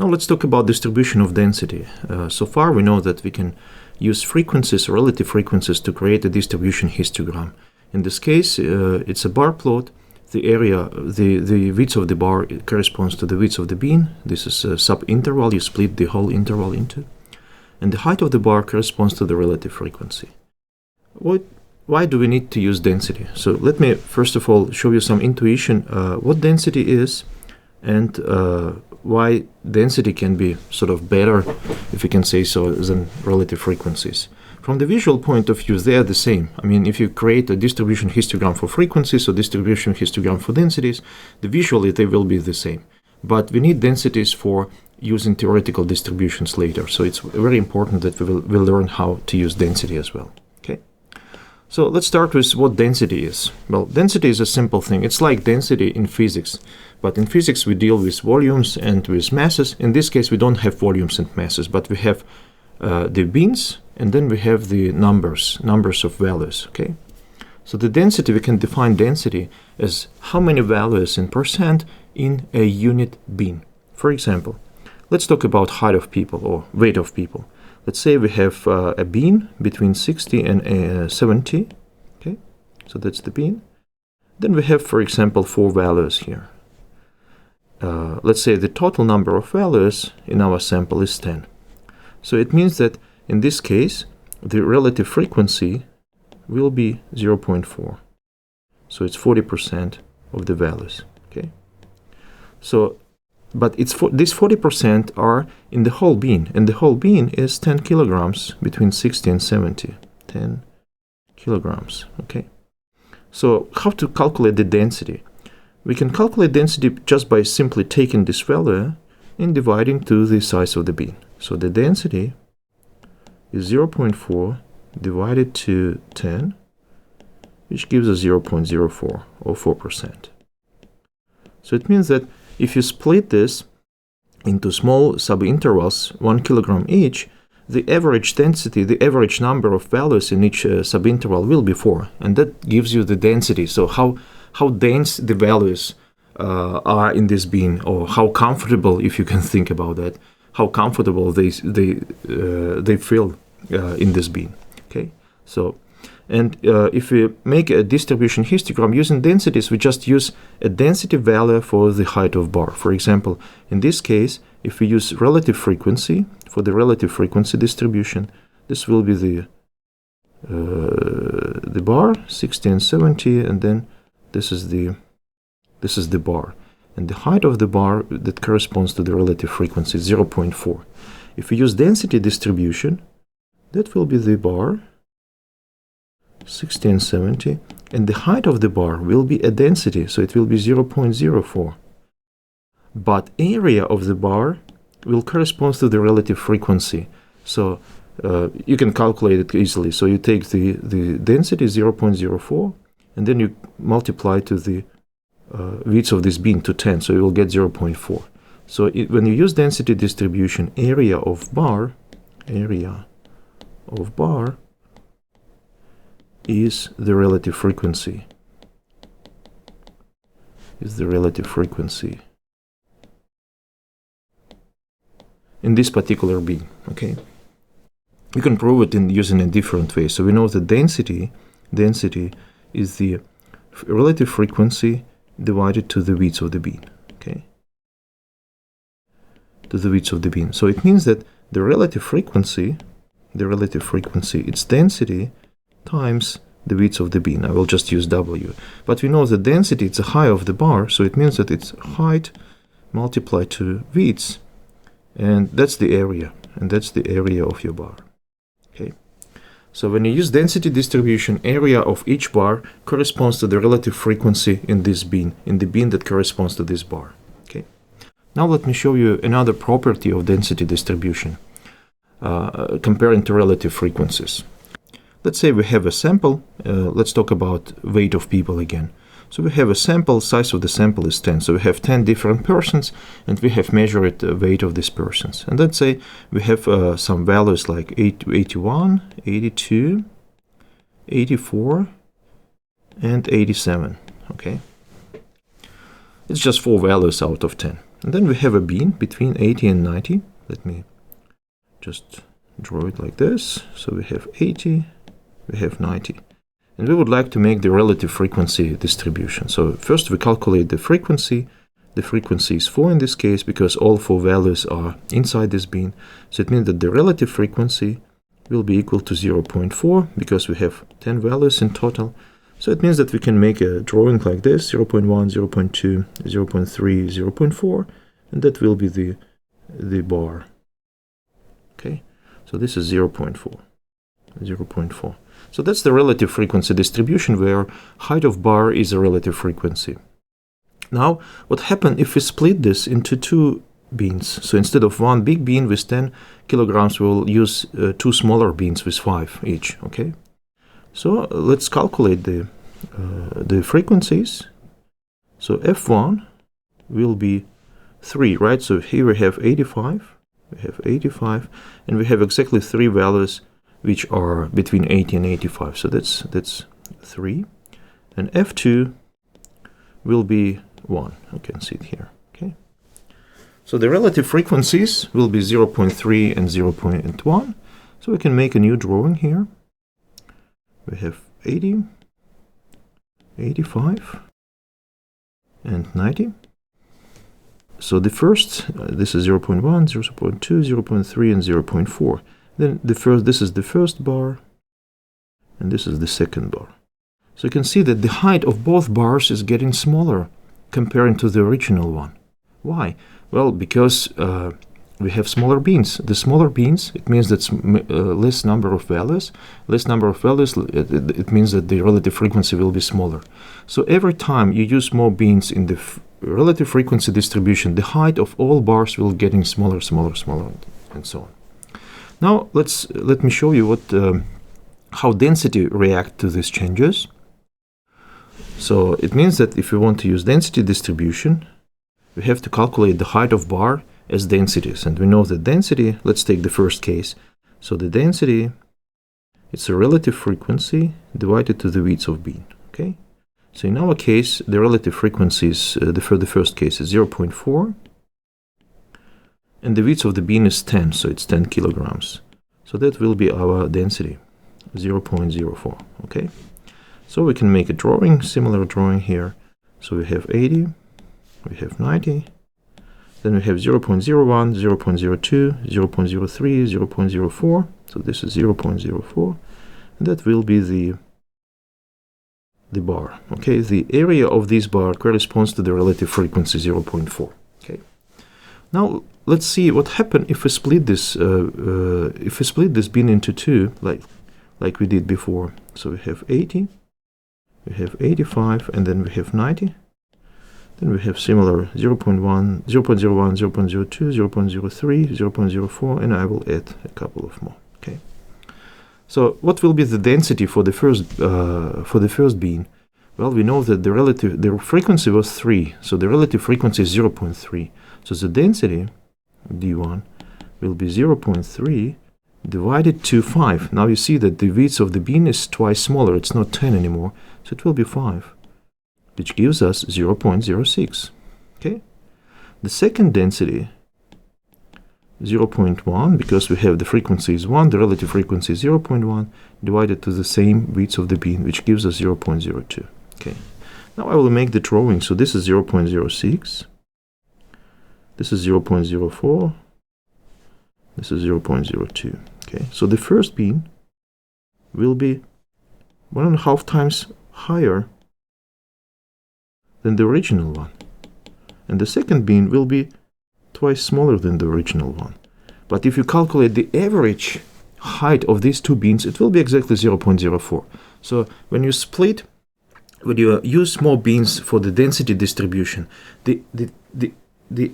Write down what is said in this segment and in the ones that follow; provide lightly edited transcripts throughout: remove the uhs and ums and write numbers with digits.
Now let's talk about distribution of density. So far we know that we can use frequencies, relative frequencies, to create a distribution histogram. In this case, it's a bar plot. The area, the width of the bar corresponds to the width of the bean. This is a sub-interval. You split the whole interval into. And the height of the bar corresponds to the relative frequency. Why do we need to use density? So let me first of all show you some intuition what density is, and why density can be sort of better, if you can say so, than relative frequencies. From the visual point of view, they are the same. I mean, if you create a distribution histogram for frequencies or distribution histogram for densities, visually they will be the same. But we need densities for using theoretical distributions later. So it's very important that we'll learn how to use density as well. Okay. So let's start with what density is. Well, density is a simple thing. It's like density in physics. But in physics, we deal with volumes and with masses. In this case, we don't have volumes and masses, but we have the beans, and then we have the numbers of values. Okay. So the density, we can define density as how many values in percent in a unit bean. For example, let's talk about height of people or weight of people. Let's say we have a bean between 60 and 70. Okay, so that's the bean. Then we have, for example, 4 values here. Let's say the total number of values in our sample is 10. So it means that in this case, the relative frequency will be 0.4. So it's 40% of the values. Okay. So, but these 40% are in the whole bean, and the whole bean is 10 kilograms between 60 and 70. 10 kilograms. Okay. So how to calculate the density? We can calculate density just by simply taking this value and dividing to the size of the bean. So the density is 0.4 divided to 10, which gives us 0.04 or 4%. So it means that if you split this into small subintervals, 1 kilogram each, the average density, the average number of values in each subinterval will be 4, and that gives you the density. So how dense the values are in this bean, or how comfortable, if you can think about that, how comfortable they feel in this bean. Okay, so and if we make a distribution histogram using densities, we just use a density value for the height of bar. For example, in this case, if we use relative frequency for the relative frequency distribution, this will be the bar 60 and 70, and then this is the bar, and the height of the bar that corresponds to the relative frequency is 0.4. If we use density distribution, that will be the bar 60 and 70, and the height of the bar will be a density, so it will be 0.04. But area of the bar will correspond to the relative frequency, so you can calculate it easily. So you take the density 0.04, and then you multiply to the width of this bean to 10, so you will get 0.4. So when you use density distribution, area of bar is the relative frequency. In this particular bean. Okay. You can prove it using a different way. So we know that density is the relative frequency divided to the width of the bean. Okay. To the width of the bean. So it means that the relative frequency, its density times the width of the bean. I will just use W. But we know the density, it's the height of the bar, so it means that it's height multiplied to width, and that's the area, of your bar. Okay. So when you use density distribution, area of each bar corresponds to the relative frequency in this bean, in the bean that corresponds to this bar. Okay. Now let me show you another property of density distribution, comparing to relative frequencies. Let's say we have a sample. Let's talk about weight of people again. So we have a sample, size of the sample is 10. So we have 10 different persons, and we have measured the weight of these persons. And let's say we have some values like 81, 82, 84, and 87. Okay. It's just 4 values out of 10. And then we have a bean between 80 and 90. Let me just draw it like this. So we have 80, we have 90. And we would like to make the relative frequency distribution. So first we calculate the frequency. The frequency is 4 in this case because all 4 values are inside this bean. So it means that the relative frequency will be equal to 0.4 because we have 10 values in total. So it means that we can make a drawing like this, 0.1, 0.2, 0.3, 0.4, and that will be the bar. Okay, so this is 0.4, 0.4. So that's the relative frequency distribution where height of bar is a relative frequency. Now, what happens if we split this into 2 beans? So instead of 1 big bean with 10 kilograms, we'll use 2 smaller beans with 5 each, okay? So let's calculate the frequencies. So F1 will be 3, right? So here we have 85, and we have exactly 3 values which are between 80 and 85. So that's 3. And F2 will be 1. You can see it here, okay? So the relative frequencies will be 0.3 and 0.1. So we can make a new drawing here. We have 80, 85, and 90. So the first, this is 0.1, 0.2, 0.3, and 0.4. Then this is the first bar, and this is the second bar. So you can see that the height of both bars is getting smaller comparing to the original one. Why? Well, because we have smaller beans. The smaller beans, it means that's less number of values. Less number of values, it means that the relative frequency will be smaller. So every time you use more beans in the relative frequency distribution, the height of all bars will getting smaller, smaller, smaller, and so on. Now let me show you how density react to these changes. So it means that if we want to use density distribution, we have to calculate the height of bar as densities. And we know that density, let's take the first case. So the density, it's a relative frequency divided to the width of bean, okay? So in our case, the relative frequency is, for the first case is 0.4. And the width of the bean is 10, so it's 10 kilograms. So that will be our density, 0.04, okay? So we can make a drawing, similar drawing here. So we have 80, we have 90, then we have 0.01, 0.02, 0.03, 0.04. So this is 0.04, and that will be the bar, okay? The area of this bar corresponds to the relative frequency 0.4, okay? Now let's see what happens if we split this bean into 2, like we did before. So we have 80, we have 85, and then we have 90. Then we have similar 0.1, 0.01, 0.02, 0.03, 0.04, and I will add a couple of more. Okay. So what will be the density for the first bean? Well, we know that the frequency was 3, so the relative frequency is 0.3. So the density d1 will be 0.3 divided to 5. Now you see that the width of the bean is twice smaller. It's not 10 anymore, so it will be 5. Which gives us 0.06, okay? The second density, 0.1, because we have the frequency is 1, the relative frequency is 0.1, divided to the same width of the bean, which gives us 0.02, okay? Now I will make the drawing. So this is 0.06, this is 0.04, this is 0.02, okay? So the first bean will be 1.5 times higher than the original one, and the second bean will be twice smaller than the original one. But if you calculate the average height of these 2 beans, it will be exactly 0.04. So when you use more beans for the density distribution, the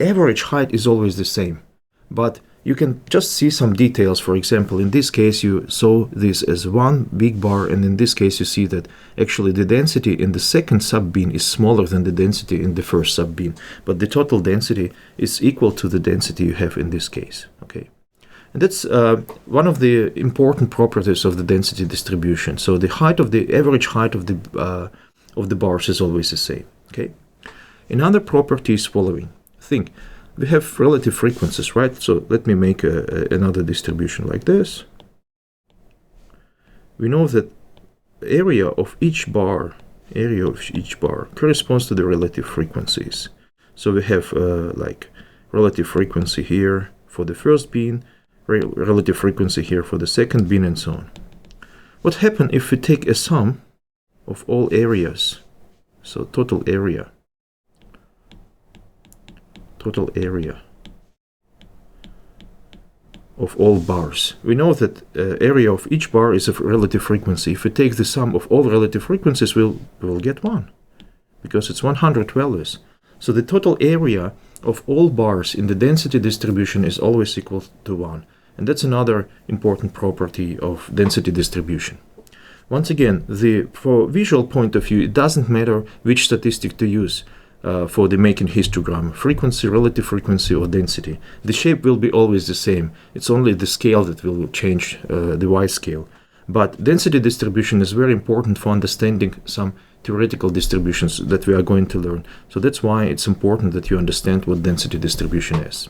average height is always the same, but you can just see some details. For example, in this case you saw this as 1 big bar, and in this case you see that actually the density in the second sub-bean is smaller than the density in the first sub-bean, but the total density is equal to the density you have in this case, okay? And that's one of the important properties of the density distribution. So the average height of the bars is always the same, okay? Another property is following. Think, we have relative frequencies, right? So let me make another distribution like this. We know that area of each bar corresponds to the relative frequencies. So we have like relative frequency here for the first bean, relative frequency here for the second bean, and so on. What happens if we take a sum of all areas? So total area of all bars. We know that area of each bar is a relative frequency. If we take the sum of all relative frequencies, we'll get 1, because it's 100 values. So the total area of all bars in the density distribution is always equal to 1. And that's another important property of density distribution. Once again, for visual point of view, it doesn't matter which statistic to use for the making histogram, frequency, relative frequency, or density. The shape will be always the same. It's only the scale that will change, the Y scale. But density distribution is very important for understanding some theoretical distributions that we are going to learn. So that's why it's important that you understand what density distribution is.